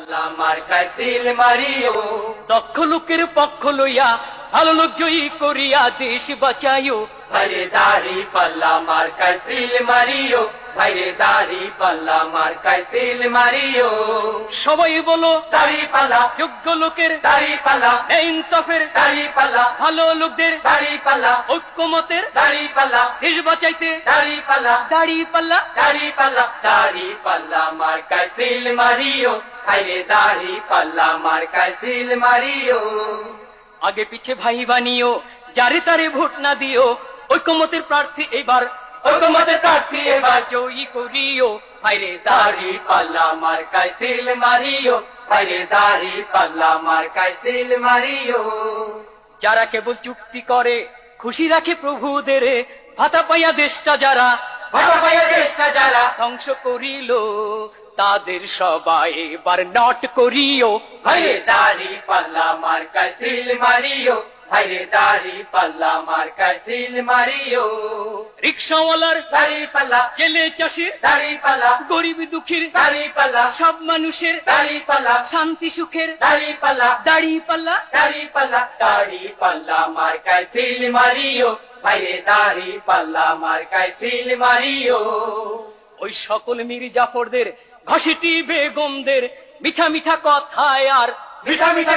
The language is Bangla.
পাল্লা মার্কায় সিল মারিও, দক্ষ লোকের পক্ষ লইয়া ভালো লোক জয়ী করিয়া দেশ বাঁচাইও। ভাইরে দাড়ি পাল্লা মার্কায় সিল মারিও, ভাইরে দাড়ি পাল্লা মার্কায় সিল মারিও। সবাই বলো দাড়ি পাল্লা, যোগ্য লোকের দাড়ি পাল্লা, ইনসাফের দাড়ি পাল্লা, ভালো লোকদের দাড়ি পাল্লা, ঐক্যমতের দাড়ি পাল্লা, দেশ বাঁচাইতে দাড়ি পাল্লা, দাড়ি পাল্লা। দাড়ি পাল্লা, দাড়ি পাল্লা মার্কায় সিল মারিও, ভাইরে দাড়ি পাল্লা মার্কায় সিল মারিও। আগে পিছে ভাই বানিও, যারে তারে ভোট না দিও, ঐক্যমতের প্রার্থী এবার, ঐক্যমতের প্রার্থী এবার জয়ী করিও। ভাইরে দাড়ি পাল্লা মার্কায় সিল মারিও, ভাইরে দাড়ি পাল্লা মার্কায় সিল মারিও। যারা কেবল চুক্তি করে খুশি রাখে প্রভুদের, ভাতা পাইয়া দেশটা যারা, ভাতা পাইয়া দেশটা যারা ধ্বংস করিল, তাদের সবাই এবার নট করিও। ভাইরে দাড়ি পাল্লা মার্কায় সিল মারিও, ভাইরে দাড়ি পাল্লা মার্কায় সিল মারিও। রিক্সাওয়ালার দাড়ি পাল্লা, জেলে চাষির দাড়ি পাল্লা, গরিব দুঃখীর দাড়ি পাল্লা, সব মানুষের দাড়ি পাল্লা, শান্তি সুখের দাড়ি পাল্লা, দাড়ি পাল্লা। দাড়ি পাল্লা, দাড়ি পাল্লা মার্কায় সিল মারিও, ভাইরে দাড়ি পাল্লা মার্কায় সিল মারিও। ওই সকল মীর জাফরদের, ঘসিটি বেগমদের মিঠা মিঠা কথায় আর মিঠা মিঠা